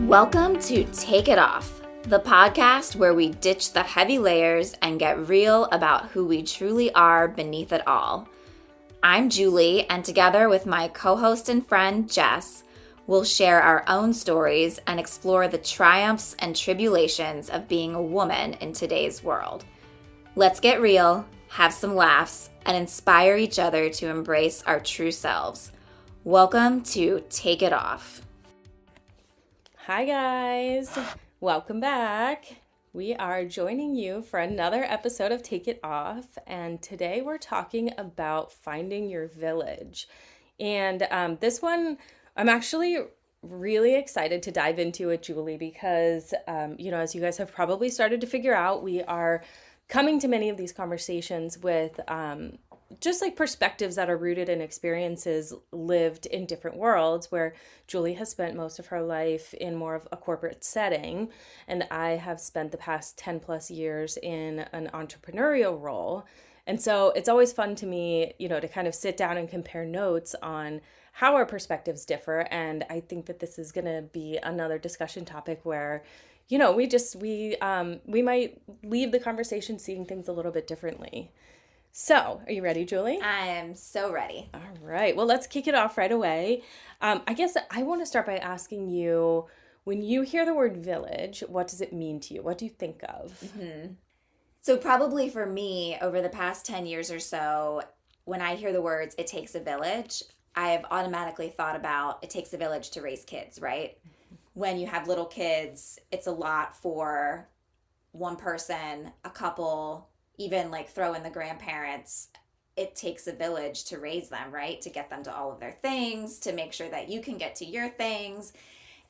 Welcome to Take It Off, the podcast where we ditch the heavy layers and get real about who we truly are beneath it all. I'm Julie, and together with my co-host and friend Jess, we'll share our own stories and explore the triumphs and tribulations of being a woman in today's world. Let's get real, have some laughs, and inspire each other to embrace our true selves. Welcome to Take It Off. Hi guys, welcome back. We are joining you for another episode of Take It Off, and today we're talking about finding your village. And this one, I'm actually really excited to dive into with Julie because, as you guys have probably started to figure out, we are coming to many of these conversations with just like perspectives that are rooted in experiences lived in different worlds, where Julie has spent most of her life in more of a corporate setting, and I have spent the past 10 plus years in an entrepreneurial role. And so it's always fun to me, to kind of sit down and compare notes on how our perspectives differ. And I think that this is going to be another discussion topic where, we might leave the conversation seeing things a little bit differently. So, are you ready, Julie? I am so ready. All right. Well, let's kick it off right away. I guess I want to start by asking you, when you hear the word village, what does it mean to you? What do you think of? Mm-hmm. So probably for me, over the past 10 years or so, when I hear the words, it takes a village, I have automatically thought about it takes a village to raise kids, right? When you have little kids, it's a lot for one person, a couple, even like throw in the grandparents. It takes a village to raise them, right? To get them to all of their things, to make sure that you can get to your things.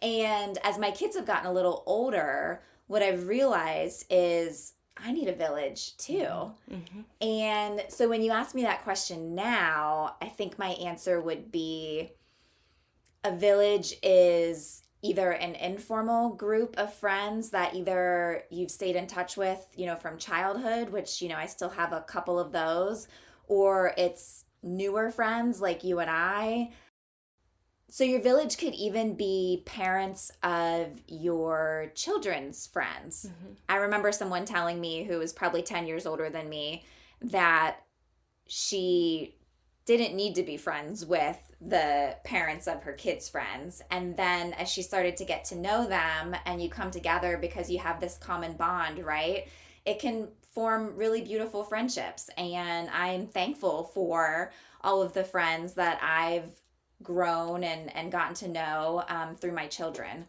And as my kids have gotten a little older, what I've realized is I need a village too. Mm-hmm. And so when you ask me that question now, I think my answer would be a village is either an informal group of friends that either you've stayed in touch with, from childhood, which, I still have a couple of those, or it's newer friends like you and I. So your village could even be parents of your children's friends. Mm-hmm. I remember someone telling me, who was probably 10 years older than me, that she didn't need to be friends with the parents of her kids' friends. And then as she started to get to know them, and you come together because you have this common bond, right? It can form really beautiful friendships. And I'm thankful for all of the friends that I've grown and gotten to know through my children.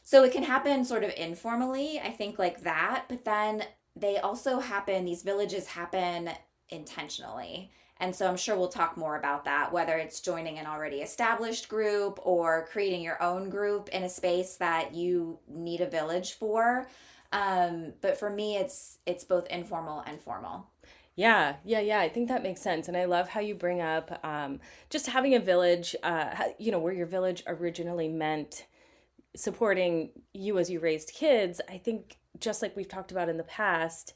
So it can happen sort of informally, I think, like that. But then these villages happen intentionally. And so I'm sure we'll talk more about that, whether it's joining an already established group or creating your own group in a space that you need a village for. But for me, it's both informal and formal. Yeah. I think that makes sense. And I love how you bring up just having a village, where your village originally meant supporting you as you raised kids. I think just like we've talked about in the past,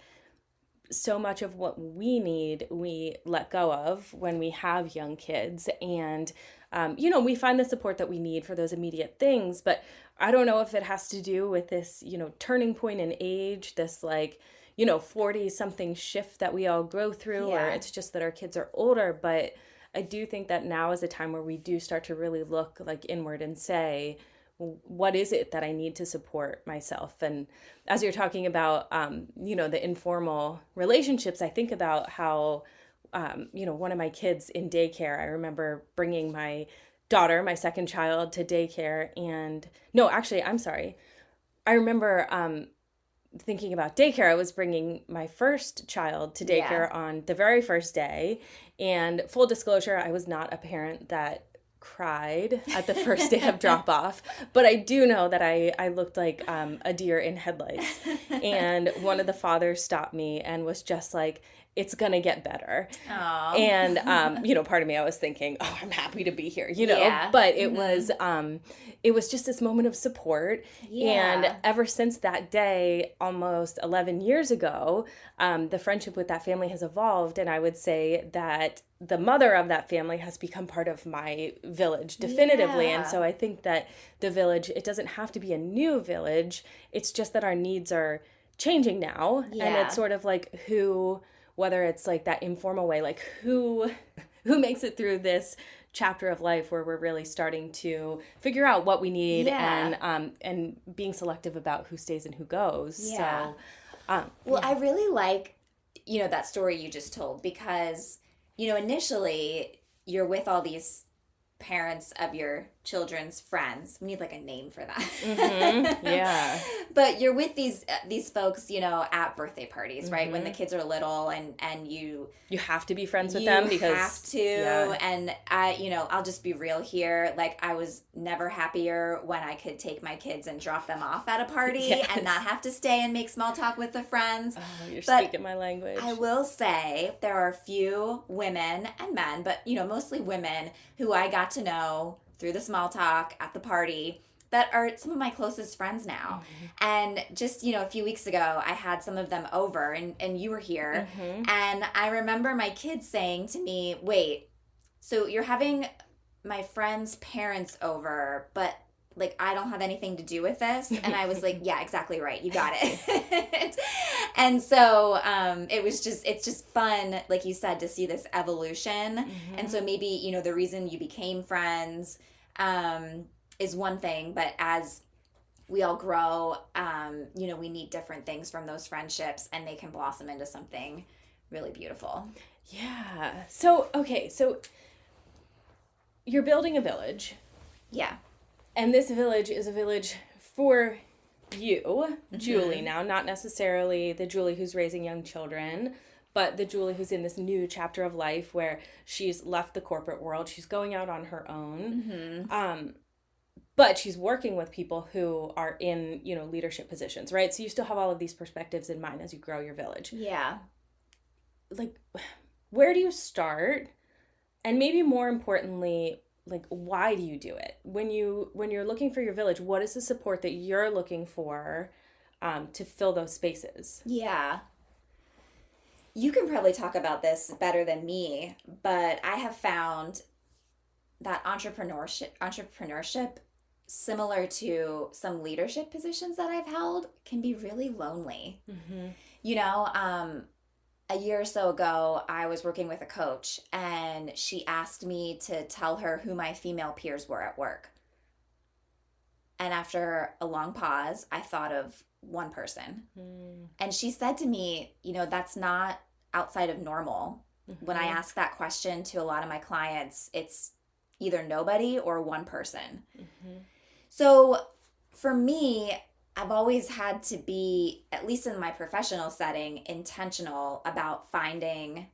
so much of what we need, we let go of when we have young kids. And, we find the support that we need for those immediate things. But I don't know if it has to do with this, turning point in age, this 40-something shift that we all go through, or it's just that our kids are older. But I do think that now is a time where we do start to really look inward and say, what is it that I need to support myself? And as you're talking about, the informal relationships, I think about how, one of my kids in daycare, I remember bringing my daughter, my second child, to daycare. I remember thinking about daycare. I was bringing my first child to daycare on the very first day. And full disclosure, I was not a parent that cried at the first day of drop off, but I do know that I looked like a deer in headlights. And one of the fathers stopped me and was just like, it's going to get better. Oh. And, part of me, I was thinking, oh, I'm happy to be here, Yeah. but it was just this moment of support. Yeah. And ever since that day, almost 11 years ago, the friendship with that family has evolved. And I would say that the mother of that family has become part of my village definitively. Yeah. And so I think that the village, it doesn't have to be a new village. It's just that our needs are changing now. Yeah. And it's sort of like whether it's like that informal way, like who makes it through this chapter of life where we're really starting to figure out what we need. Yeah. And being selective about who stays and who goes. Yeah. So, I really like, that story you just told because, initially you're with all these parents of your children's friends. We need like a name for that. Mm-hmm. Yeah. But you're with these folks, at birthday parties, right? When the kids are little and you have to be friends with them because you have to. Yeah. And I'll just be real here. Like I was never happier when I could take my kids and drop them off at a party and not have to stay and make small talk with the friends. Oh, you're speaking my language. I will say there are a few women and men, but mostly women who I got to know through the small talk at the party that are some of my closest friends now. Mm-hmm. And just, a few weeks ago, I had some of them over and you were here. Mm-hmm. And I remember my kids saying to me, wait, so you're having my friend's parents over, but like, I don't have anything to do with this. And I was like, yeah, exactly right. You got it. And so it's just fun, like you said, to see this evolution. Mm-hmm. And so maybe, the reason you became friends is one thing, but as we all grow, we need different things from those friendships and they can blossom into something really beautiful. Yeah. So you're building a village. Yeah. And this village is a village for you, mm-hmm. Julie, now, not necessarily the Julie who's raising young children, but the Julie who's in this new chapter of life where she's left the corporate world. She's going out on her own. Mm-hmm. But she's working with people who are in, leadership positions, right? So you still have all of these perspectives in mind as you grow your village. Yeah. Like, where do you start? And maybe more importantly, like, why do you do it? When you're looking for your village, what is the support that you're looking for to fill those spaces? Yeah. You can probably talk about this better than me, but I have found that entrepreneurship, similar to some leadership positions that I've held, can be really lonely. Mm-hmm. A year or so ago, I was working with a coach and she asked me to tell her who my female peers were at work. And after a long pause, I thought of one person. Mm. And she said to me, that's not outside of normal. Mm-hmm. When I ask that question to a lot of my clients, it's either nobody or one person. Mm-hmm. So for me, I've always had to be, at least in my professional setting, intentional about finding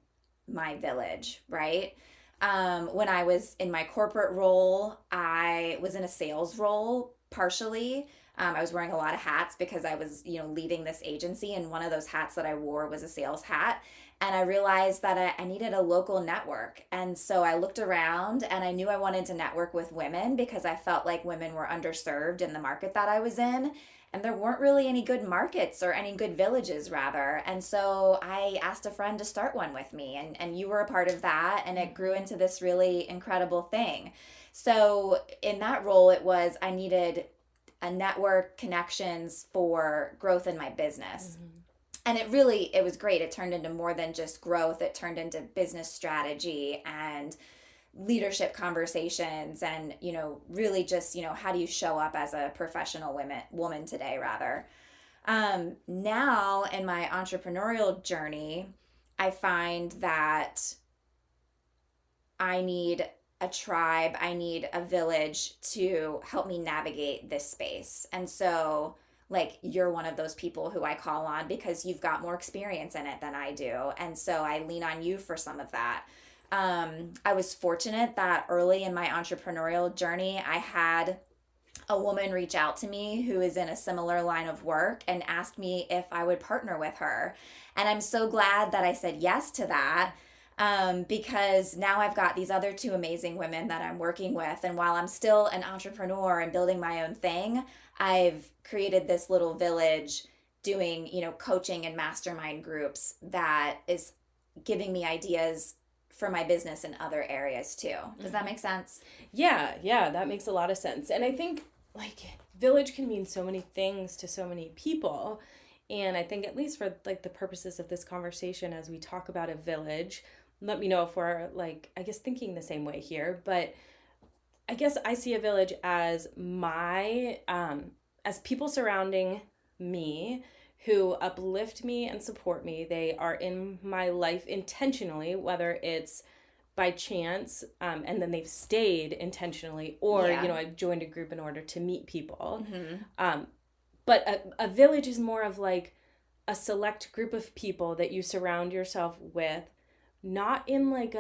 my village, right? When I was in my corporate role, I was in a sales role partially. I was wearing a lot of hats because I was, leading this agency, and one of those hats that I wore was a sales hat. And I realized that I needed a local network. And so I looked around and I knew I wanted to network with women because I felt like women were underserved in the market that I was in. And there weren't really any good markets or any good villages, rather. And so I asked a friend to start one with me. And you were a part of that. And it grew into this really incredible thing. So in that role, it was I needed a network, connections for growth in my business. Mm-hmm. And it was great. It turned into more than just growth. It turned into business strategy and leadership conversations and, really just, how do you show up as a professional woman today, rather. Now in my entrepreneurial journey, I find that I need a tribe, I need a village to help me navigate this space. And so, like, you're one of those people who I call on because you've got more experience in it than I do. And so I lean on you for some of that. I was fortunate that early in my entrepreneurial journey, I had a woman reach out to me who is in a similar line of work and asked me if I would partner with her. And I'm so glad that I said yes to that, because now I've got these other two amazing women that I'm working with. And while I'm still an entrepreneur and building my own thing, I've created this little village doing, coaching and mastermind groups that is giving me ideas for my business in other areas too. Does that make sense? Yeah, that makes a lot of sense. And I think like village can mean so many things to so many people. And I think at least for like the purposes of this conversation, as we talk about a village, let me know if we're like, I guess, thinking the same way here. But I guess I see a village as as people surrounding me who uplift me and support me. They are in my life intentionally, whether it's by chance, and then they've stayed intentionally, or, I've joined a group in order to meet people. But a village is more of like a select group of people that you surround yourself with, not in like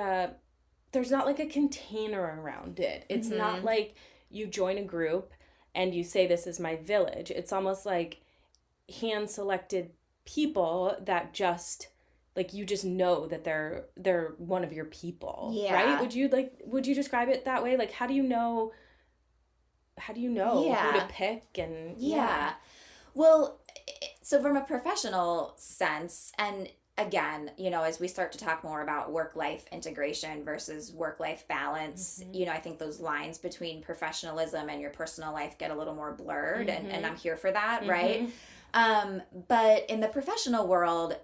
there's not like a container around it. It's not like you join a group and you say, this is my village. It's almost like hand-selected people that just like you just know that they're one of your people. Right? Would you describe it that way? Like how do you know who to pick? And well, so from a professional sense, and again, as we start to talk more about work-life integration versus work-life balance, I think those lines between professionalism and your personal life get a little more blurred, and I'm here for that, right? But in the professional world,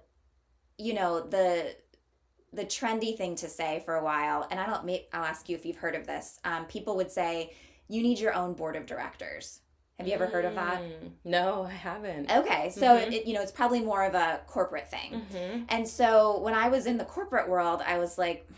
the trendy thing to say for a while, and I'll ask you if you've heard of this, people would say, you need your own board of directors. Have you ever heard of that? No, I haven't. Okay, so it's probably more of a corporate thing. And so when I was in the corporate world, I was like,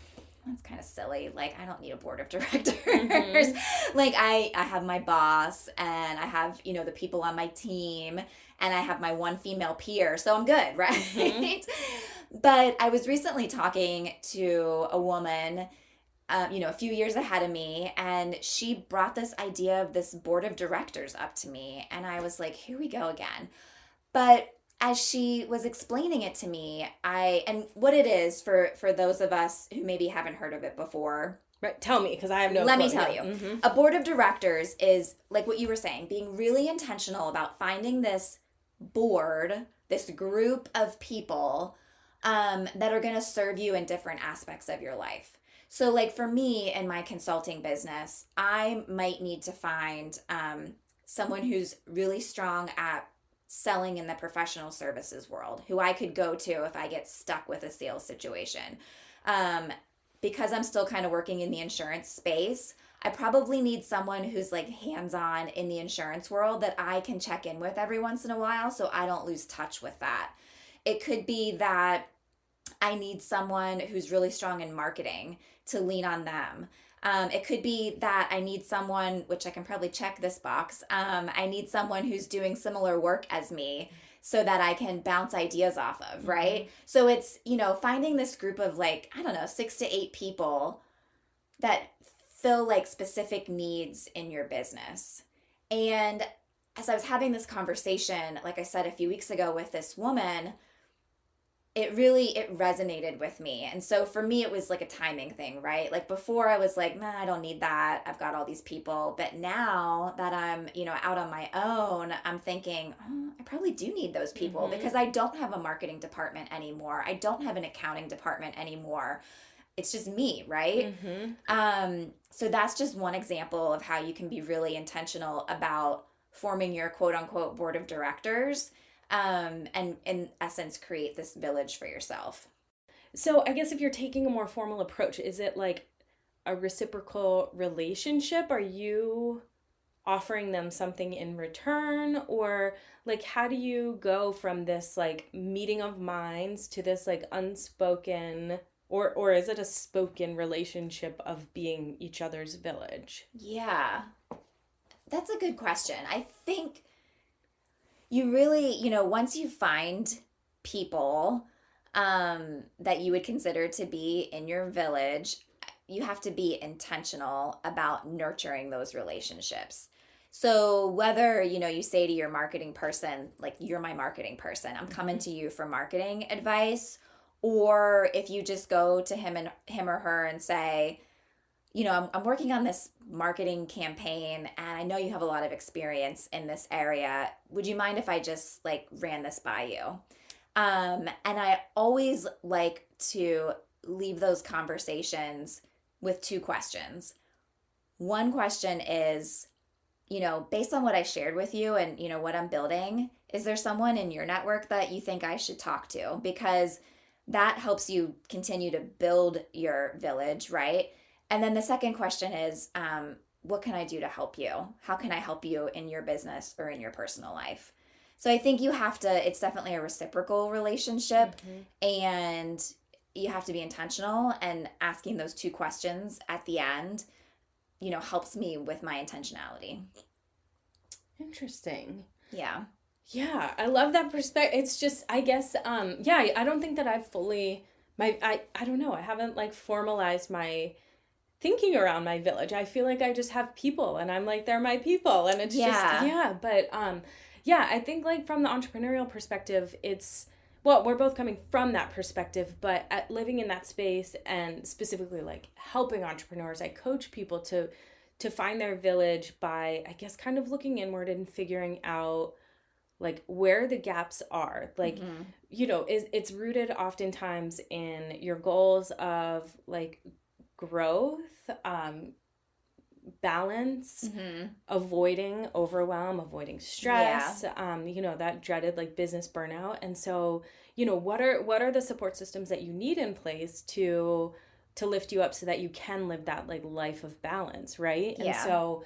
that's kind of silly. Like, I don't need a board of directors. Like, I have my boss, and I have, the people on my team, and I have my one female peer, so I'm good, right? But I was recently talking to a woman, a few years ahead of me, and she brought this idea of this board of directors up to me, and I was like, here we go again. But as she was explaining it to me, and what it is for those of us who maybe haven't heard of it before. Right, tell me, because I have no Let me tell you. A board of directors is, like what you were saying, being really intentional about finding this board, this group of people that are going to serve you in different aspects of your life. So like for me in my consulting business, I might need to find someone who's really strong at selling in the professional services world, who I could go to if I get stuck with a sales situation. Because I'm still kind of working in the insurance space, I probably need someone who's like hands-on in the insurance world that I can check in with every once in a while so I don't lose touch with that. It could be that I need someone who's really strong in marketing to lean on them. It could be that I need someone, which I can probably check this box, I need someone who's doing similar work as me so that I can bounce ideas off of, right? So it's, finding this group of 6 to 8 people that fill like specific needs in your business. And as I was having this conversation, like I said a few weeks ago with this woman, it resonated with me. And so for me, it was like a timing thing, right? Like before I was like, I don't need that. I've got all these people. But now that I'm, out on my own, I'm thinking, I probably do need those people because I don't have a marketing department anymore. I don't have an accounting department anymore. It's just me, right? So that's just one example of how you can be really intentional about forming your quote unquote board of directors. And in essence, create this village for yourself. So I guess if you're taking a more formal approach, is it like a reciprocal relationship? Are you offering them something in return? Or like, how do you go from this like meeting of minds to this like unspoken, or is it a spoken relationship of being each other's village? Yeah, that's a good question. I think you really, once you find people that you would consider to be in your village, you have to be intentional about nurturing those relationships. So whether, you say to your marketing person, like, you're my marketing person, I'm coming to you for marketing advice, or if you just go to him or her and say, I'm working on this marketing campaign and I know you have a lot of experience in this area. Would you mind if I just like ran this by you? And I always like to leave those conversations with two questions. One question is, based on what I shared with you and, what I'm building, is there someone in your network that you think I should talk to? Because that helps you continue to build your village, right? And then the second question is, what can I do to help you? How can I help you in your business or in your personal life? So I think it's definitely a reciprocal relationship, and you have to be intentional, and asking those two questions at the end, helps me with my intentionality. Interesting. Yeah. Yeah, I love that perspective. It's just, I guess, I don't think that I've fully, I don't know, I haven't like formalized my thinking around my village. I feel like I just have people and I'm like, they're my people. And it's I think like from the entrepreneurial perspective, we're both coming from that perspective, but at living in that space and specifically like helping entrepreneurs, I coach people to find their village by, I guess, kind of looking inward and figuring out like where the gaps are. Like, it's rooted oftentimes in your goals of like growth, balance, avoiding overwhelm, avoiding stress, that dreaded like business burnout. And so, what are the support systems that you need in place to lift you up so that you can live that like life of balance, right? Yeah. And so,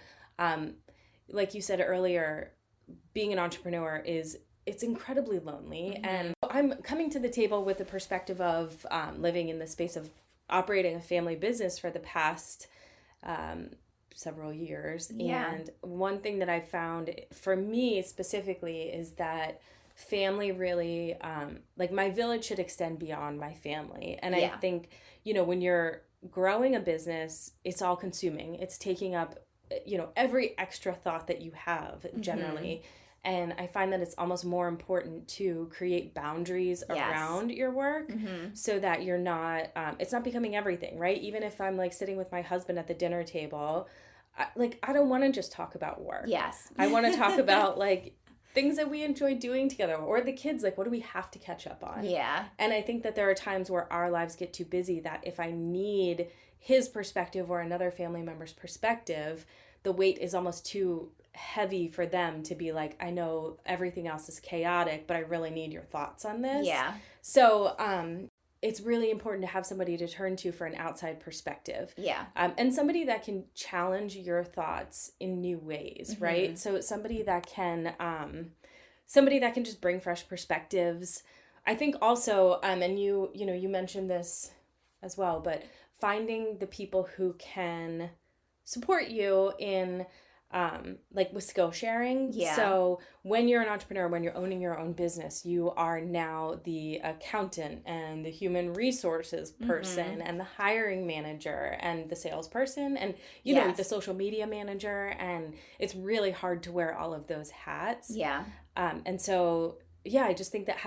like you said earlier, being an entrepreneur it's incredibly lonely. And I'm coming to the table with the perspective of living in the space of operating a family business for the past several years. Yeah. And one thing that I found for me specifically is that family really, like my village should extend beyond my family. And I think, when you're growing a business, it's all consuming. It's taking up, every extra thought that you have generally. And I find that it's almost more important to create boundaries around your work so that you're not, it's not becoming everything, right? Even if I'm like sitting with my husband at the dinner table, I don't want to just talk about work. Yes. I want to talk about like things that we enjoy doing together, or the kids, like what do we have to catch up on? Yeah. And I think that there are times where our lives get too busy that if I need his perspective or another family member's perspective, the weight is almost too heavy for them to be like, I know everything else is chaotic, but I really need your thoughts on this. Yeah. So it's really important to have somebody to turn to for an outside perspective. Yeah. And somebody that can challenge your thoughts in new ways, right? So somebody that can just bring fresh perspectives. I think also, and you mentioned this as well, but finding the people who can support you in like with skill sharing. Yeah. So when you're an entrepreneur, when you're owning your own business, you are now the accountant and the human resources person and the hiring manager and the salesperson and, the social media manager. And it's really hard to wear all of those hats. Yeah. And so, I just think that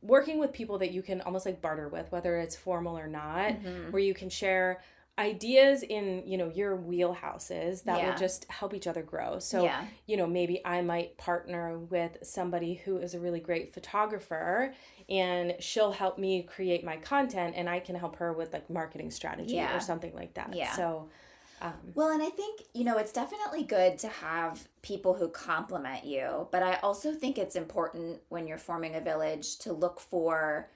working with people that you can almost like barter with, whether it's formal or not, where you can share ideas in, your wheelhouses that will just help each other grow. So, maybe I might partner with somebody who is a really great photographer and she'll help me create my content and I can help her with like marketing strategy or something like that. Yeah. So, well, and I think, it's definitely good to have people who complement you, but I also think it's important when you're forming a village to look for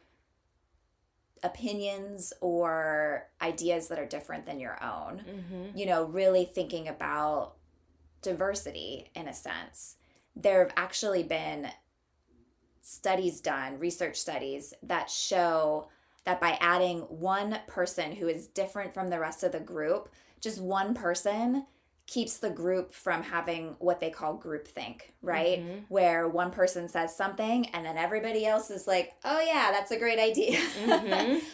opinions or ideas that are different than your own. Really thinking about diversity in a sense. There have actually been research studies that show that by adding one person who is different from the rest of the group, just one person keeps the group from having what they call groupthink, right? Where one person says something and then everybody else is like, oh yeah, that's a great idea.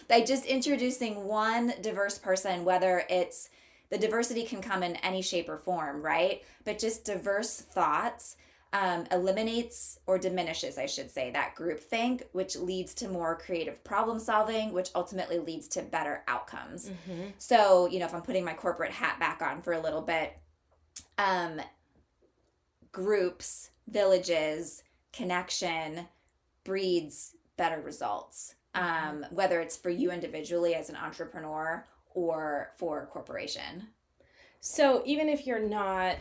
By just introducing one diverse person, whether it's the diversity can come in any shape or form, right? But just diverse thoughts eliminates or diminishes, I should say, that groupthink, which leads to more creative problem solving, which ultimately leads to better outcomes. So, if I'm putting my corporate hat back on for a little bit, groups, villages, connection breeds better results, whether it's for you individually as an entrepreneur or for a corporation. So even if you're not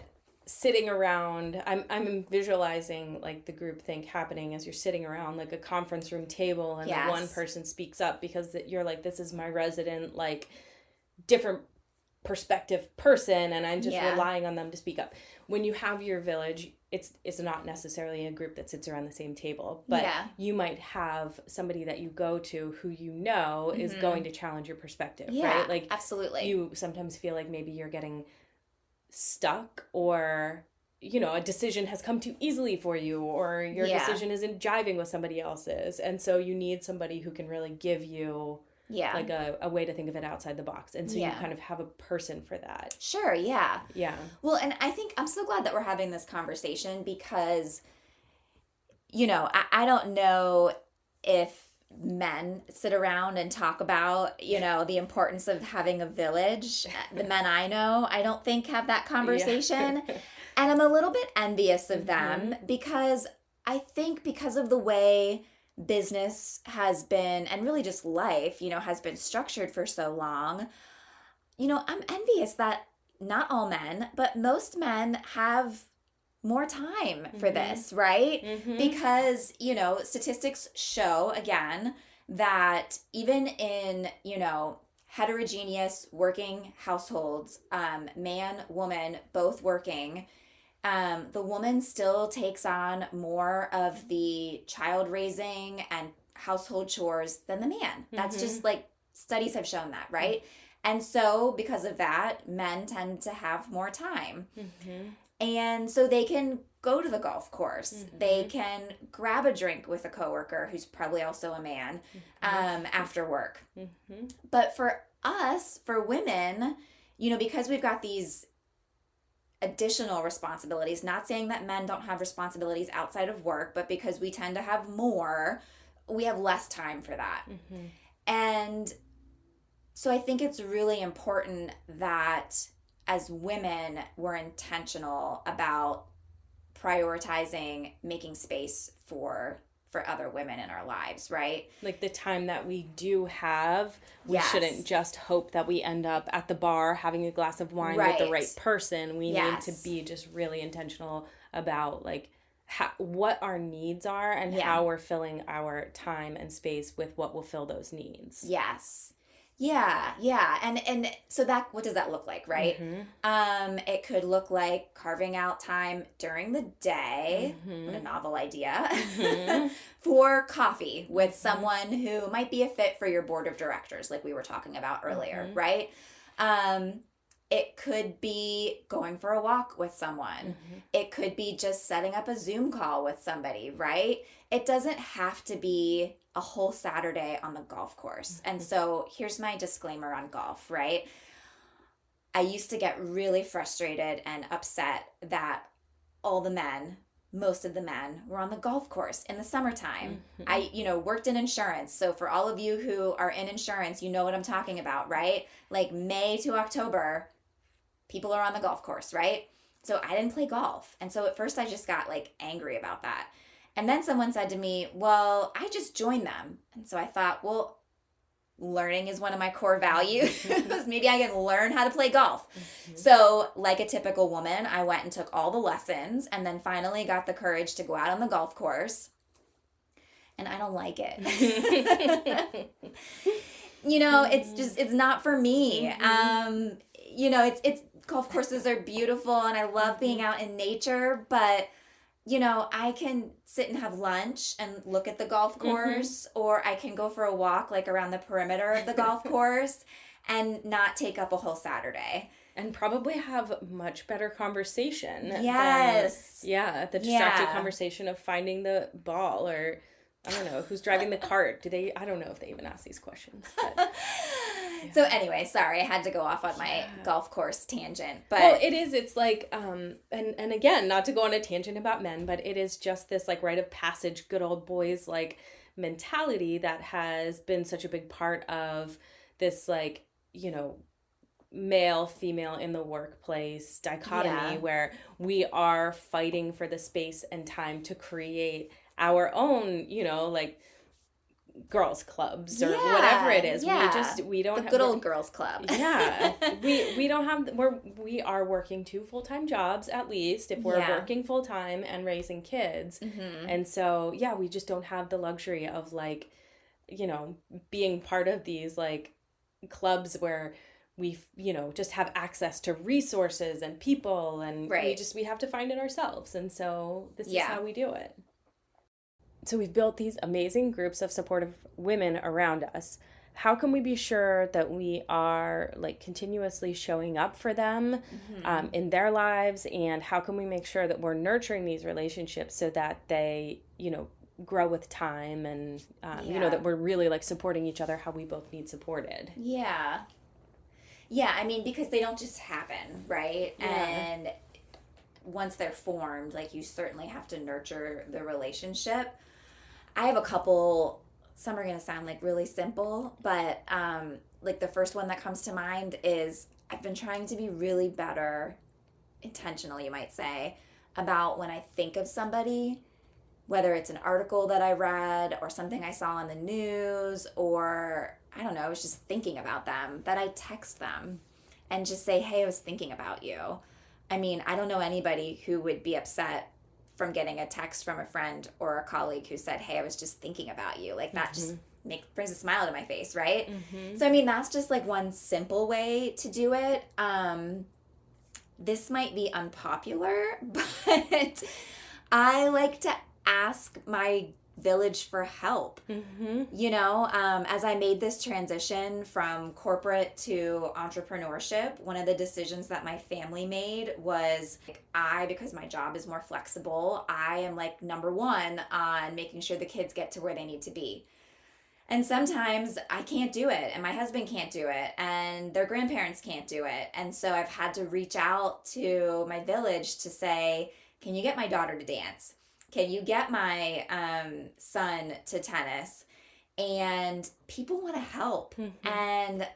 sitting around, I'm visualizing like the group think happening as you're sitting around like a conference room table, and Yes. one person speaks up because you're like, this is my resident, like, different perspective person, and I'm just relying on them to speak up. When you have your village, it's not necessarily a group that sits around the same table, but you might have somebody that you go to who is going to challenge your perspective, right? Like, absolutely. You sometimes feel like maybe you're getting stuck, or a decision has come too easily for you, or your decision isn't jiving with somebody else's, and so you need somebody who can really give you like a way to think of it outside the box, and so you kind of have a person for that. Sure. Well, and I think I'm so glad that we're having this conversation because I don't know if men sit around and talk about, the importance of having a village. The men I know, I don't think have that conversation. And I'm a little bit envious of them because I think because of the way business has been, and really just life, has been structured for so long, I'm envious that not all men, but most men have more time for this, right? Because, statistics show, again, that even in, heterogeneous working households, man, woman, both working, the woman still takes on more of the child raising and household chores than the man. That's just like, studies have shown that, right? And so because of that, men tend to have more time. And so they can go to the golf course. They can grab a drink with a coworker who's probably also a man after work. But for us, for women, because we've got these additional responsibilities, not saying that men don't have responsibilities outside of work, but because we tend to have more, we have less time for that. And so I think it's really important that as women, we're intentional about prioritizing making space for other women in our lives, right? Like the time that we do have, we shouldn't just hope that we end up at the bar having a glass of wine with the right person. We need to be just really intentional about like what our needs are and how we're filling our time and space with what will fill those needs. And so that, what does that look like, right? It could look like carving out time during the day, what a novel idea, for coffee with someone who might be a fit for your board of directors, like we were talking about earlier, right? It could be going for a walk with someone. It could be just setting up a Zoom call with somebody, right? It doesn't have to be a whole Saturday on the golf course. And so here's my disclaimer on golf, right? I used to get really frustrated and upset that most of the men were on the golf course in the summertime. I, worked in insurance. So for all of you who are in insurance, you know what I'm talking about, right? Like May to October, people are on the golf course, right? So I didn't play golf. And so at first I just got like angry about that. And then someone said to me, well, I just joined them. And so I thought, well, learning is one of my core values. Maybe I can learn how to play golf. So like a typical woman, I went and took all the lessons and then finally got the courage to go out on the golf course. And I don't like it. It's not for me. It's golf courses are beautiful and I love being out in nature, but I can sit and have lunch and look at the golf course, or I can go for a walk like around the perimeter of the golf course and not take up a whole Saturday. And probably have much better conversation. Yes. The distracted conversation of finding the ball, or I don't know, who's driving the cart. I don't know if they even ask these questions. But. So anyway, sorry, I had to go off on my golf course tangent. But well, it is. It's like, and again, not to go on a tangent about men, but it is just this like rite of passage, good old boys like mentality that has been such a big part of this like, male female in the workplace dichotomy where we are fighting for the space and time to create our own, like girls clubs or whatever it is. We don't the good old girls club. we don't have we are working 2 full-time jobs at least if we're working full-time and raising kids. And so we just don't have the luxury of like being part of these like clubs where we just have access to resources and people, and we have to find it ourselves. And so this is how we do it. So we've built these amazing groups of supportive women around us. How can we be sure that we are like continuously showing up for them in their lives? And how can we make sure that we're nurturing these relationships so that they, grow with time and, that we're really like supporting each other how we both need supported? Yeah, I mean, because they don't just happen, right? Yeah. And once they're formed, like you certainly have to nurture the relationship. I have a couple, some are going to sound like really simple, but like the first one that comes to mind is I've been trying to be really better, intentional, you might say, about when I think of somebody, whether it's an article that I read or something I saw on the news, or I don't know, I was just thinking about them, that I text them and just say, hey, I was thinking about you. I mean, I don't know anybody who would be upset from getting a text from a friend or a colleague who said, hey, I was just thinking about you. Like that just brings a smile to my face, right? So, I mean, that's just like one simple way to do it. This might be unpopular, but I like to ask my village for help. As I made this transition from corporate to entrepreneurship, one of the decisions that my family made was because my job is more flexible, I am like number one on making sure the kids get to where they need to be. And sometimes I can't do it, and my husband can't do it, and their grandparents can't do it. And so I've had to reach out to my village to say, can you get my daughter to dance? Can you get my son to tennis? And people want to help. And,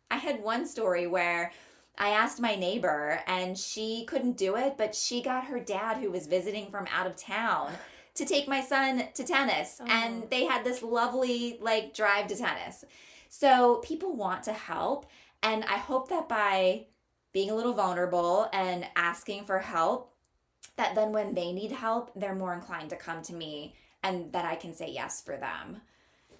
I had one story where I asked my neighbor and she couldn't do it, but she got her dad, who was visiting from out of town, to take my son to tennis. And they had this lovely like drive to tennis. So people want to help. And I hope that by being a little vulnerable and asking for help, that then when they need help, they're more inclined to come to me and that I can say yes for them.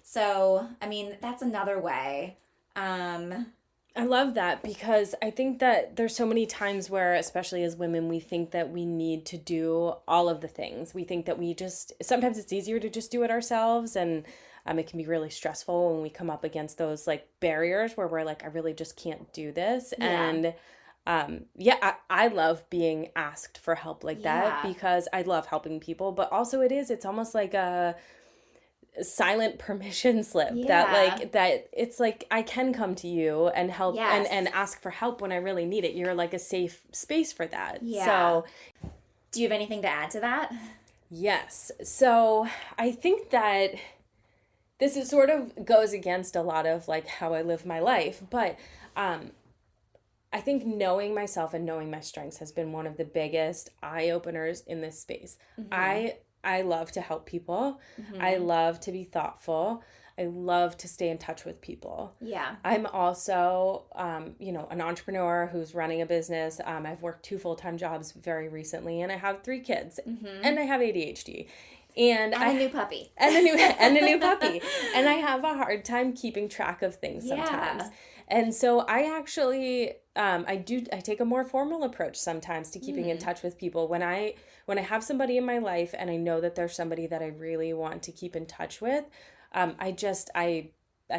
So, I mean, that's another way. I love that, because I think that there's so many times where, especially as women, we think that we need to do all of the things. We think that sometimes it's easier to just do it ourselves, and it can be really stressful when we come up against those like barriers where we're like, I really just can't do this. And I love being asked for help like that, because I love helping people, but also it's almost like a silent permission slip that it's like, I can come to you and help and ask for help when I really need it. You're like a safe space for that. Yeah. So do you have anything to add to that? Yes. So I think that this is sort of goes against a lot of like how I live my life, but I think knowing myself and knowing my strengths has been one of the biggest eye-openers in this space. I love to help people. I love to be thoughtful. I love to stay in touch with people. Yeah. I'm also, an entrepreneur who's running a business. I've worked 2 full-time jobs very recently, and I have 3 kids, and I have ADHD. And a new puppy. And a new puppy. And I have a hard time keeping track of things sometimes. And so I actually, I take a more formal approach sometimes to keeping in touch with people. When I have somebody in my life and I know that there's somebody that I really want to keep in touch with, I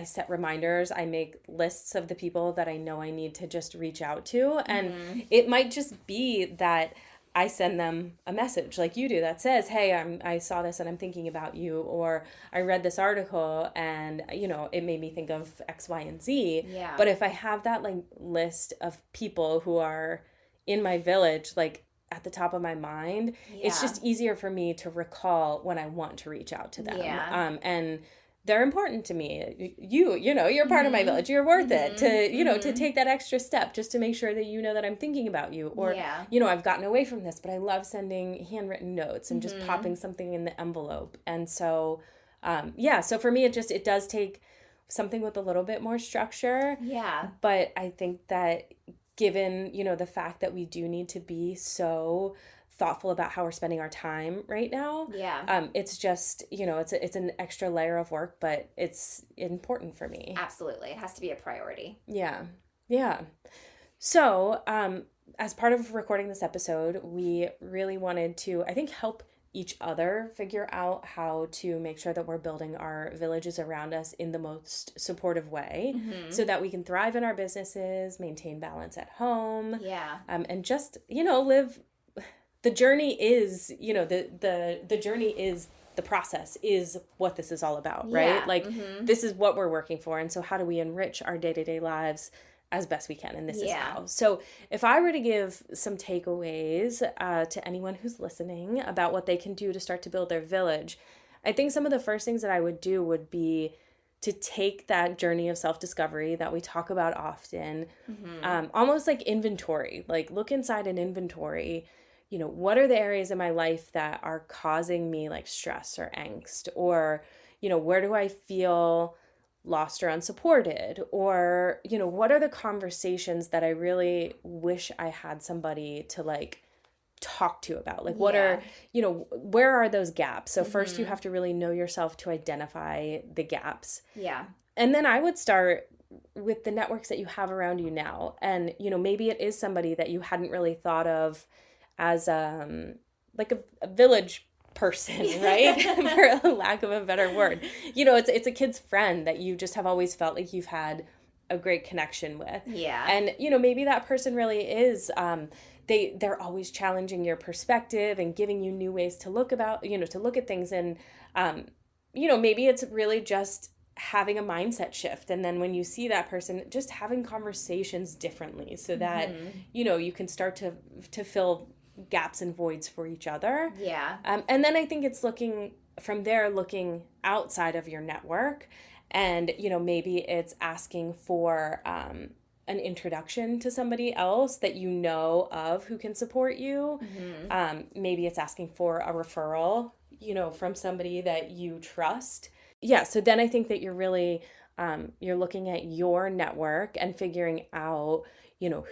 set reminders. I make lists of the people that I know I need to just reach out to. And it might just be that I send them a message like you do that says, hey, I saw this and I'm thinking about you, or I read this article and, it made me think of X, Y, and Z. Yeah. But if I have that like list of people who are in my village, like at the top of my mind, it's just easier for me to recall when I want to reach out to them. Yeah. And they're important to me. You're part of my village. You're worth it to, to take that extra step just to make sure that you know that I'm thinking about you. Or, I've gotten away from this, but I love sending handwritten notes and just popping something in the envelope. And so, so for me, it does take something with a little bit more structure. Yeah. But I think that given, the fact that we do need to be so thoughtful about how we're spending our time right now. Yeah. It's just, it's an extra layer of work, but it's important for me. Absolutely. It has to be a priority. Yeah. Yeah. So, as part of recording this episode, we really wanted to, I think, help each other figure out how to make sure that we're building our villages around us in the most supportive way so that we can thrive in our businesses, maintain balance at home. Yeah. And just, live. The journey is, the journey is the process is what this is all about, right? Yeah. Like this is what we're working for. And so how do we enrich our day-to-day lives as best we can? And this is how. So if I were to give some takeaways to anyone who's listening about what they can do to start to build their village, I think some of the first things that I would do would be to take that journey of self-discovery that we talk about often, almost like inventory, like look inside an inventory. What are the areas in my life that are causing me like stress or angst? Or, where do I feel lost or unsupported? Or, what are the conversations that I really wish I had somebody to like talk to about? Like, what are, where are those gaps? So first you have to really know yourself to identify the gaps. Yeah. And then I would start with the networks that you have around you now. And, maybe it is somebody that you hadn't really thought of as like a village person, right? For a lack of a better word. It's a kid's friend that you just have always felt like you've had a great connection with. Yeah. And, maybe that person really is, they're always challenging your perspective and giving you new ways to look at things. And, maybe it's really just having a mindset shift. And then when you see that person, just having conversations differently so that, you can start to fill gaps and voids for each other. Yeah. And then I think it's looking outside of your network, and maybe it's asking for an introduction to somebody else that you know of who can support you. Maybe it's asking for a referral, from somebody that you trust. Yeah. So then I think that you're really you're looking at your network and figuring out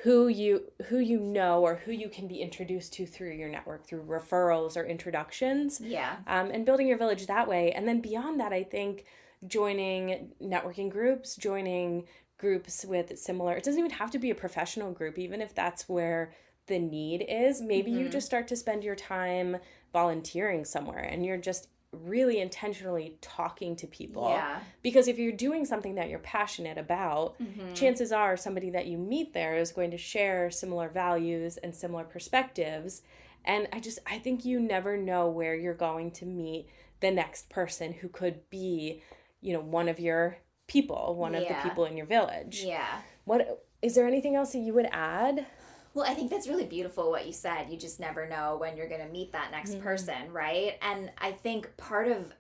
who you know or who you can be introduced to through your network, through referrals or introductions. Yeah. And building your village that way. And then beyond that, I think joining networking groups, joining groups with similar, it doesn't even have to be a professional group, even if that's where the need is. Maybe you just start to spend your time volunteering somewhere and you're just really intentionally talking to people. Yeah. Because if you're doing something that you're passionate about, chances are somebody that you meet there is going to share similar values and similar perspectives. And I think you never know where you're going to meet the next person who could be, one of your people, one of the people in your village. Yeah. What is there anything else that you would add? Well, I think that's really beautiful what you said. You just never know when you're going to meet that next person, right? And I think part of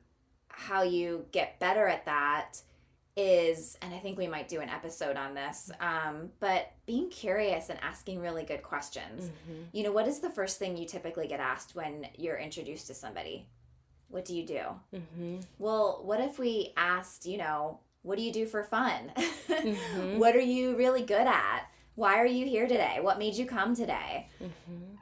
how you get better at that is, and I think we might do an episode on this, but being curious and asking really good questions. What is the first thing you typically get asked when you're introduced to somebody? What do you do? Well, what if we asked, what do you do for fun? What are you really good at? Why are you here today? What made you come today?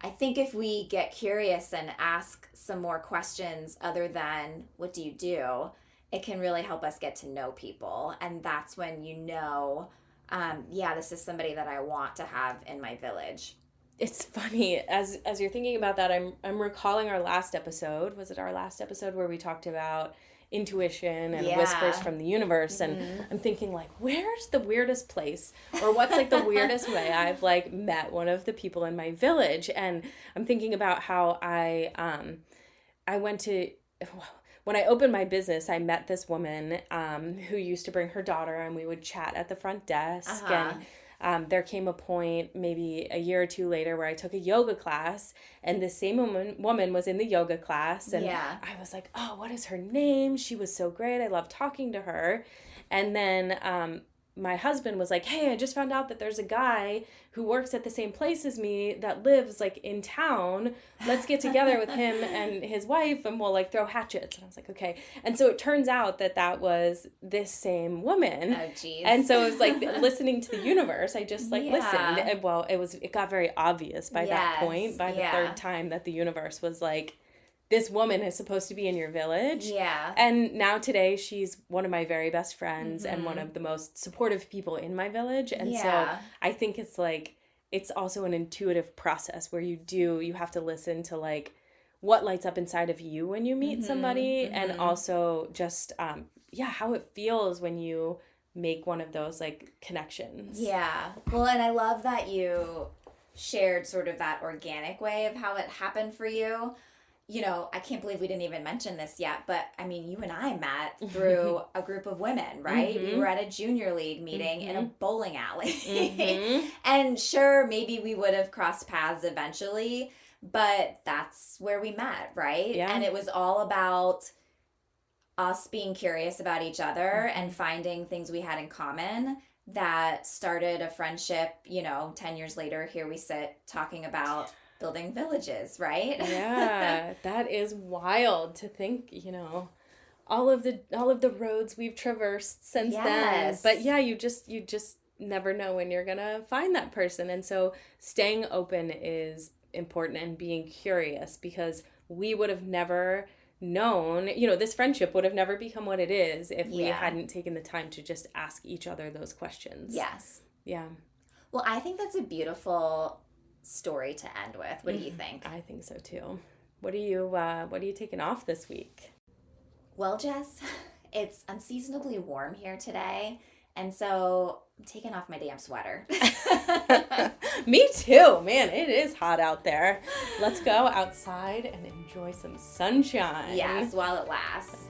I think if we get curious and ask some more questions other than what do you do, it can really help us get to know people. And that's when this is somebody that I want to have in my village. It's funny, as you're thinking about that, I'm recalling our last episode. Was it our last episode where we talked about intuition and Yeah. whispers from the universe. And I'm thinking like, where's the weirdest place, or what's like the weirdest way I've like met one of the people in my village? And I'm thinking about how I went to, when I opened my business, I met this woman who used to bring her daughter, and we would chat at the front desk. And there came a point maybe a year or two later where I took a yoga class, and this same woman was in the yoga class, and I was like, oh, what is her name? She was so great. I love talking to her. And then my husband was like, hey, I just found out that there's a guy who works at the same place as me that lives like in town. Let's get together with him and his wife, and we'll like throw hatchets. And I was like, okay. And so it turns out that that was this same woman. Oh, geez. And so it was like listening to the universe. I just like listened. And, well, it got very obvious by that point, by the third time, that the universe was like, this woman is supposed to be in your village. Yeah. And now today she's one of my very best friends and one of the most supportive people in my village. And so I think it's like, it's also an intuitive process where you have to listen to like what lights up inside of you when you meet somebody, and also just, how it feels when you make one of those like connections. Yeah. Well, and I love that you shared sort of that organic way of how it happened for you. You know, I can't believe we didn't even mention this yet, but I mean, you and I met through a group of women, right? We were at a junior league meeting in a bowling alley. And sure, maybe we would have crossed paths eventually, but that's where we met, right? Yeah. And it was all about us being curious about each other and finding things we had in common that started a friendship. 10 years later, here we sit talking about building villages, right? Yeah, that is wild to think, all of the roads we've traversed since then. But yeah, you just never know when you're gonna find that person. And so staying open is important, and being curious, because we would have never known, this friendship would have never become what it is if we hadn't taken the time to just ask each other those questions. Yes. Yeah. Well, I think that's a beautiful story to end with. What do you think? I think so too. What are you taking off this week? Well, Jess, it's unseasonably warm here today, and so I'm taking off my damn sweater. Me too, man. It is hot out there. Let's go outside and enjoy some sunshine. Yes, while it lasts.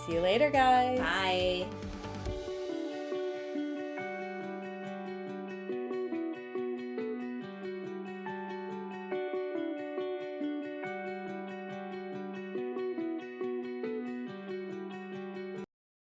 See you later, guys. Bye.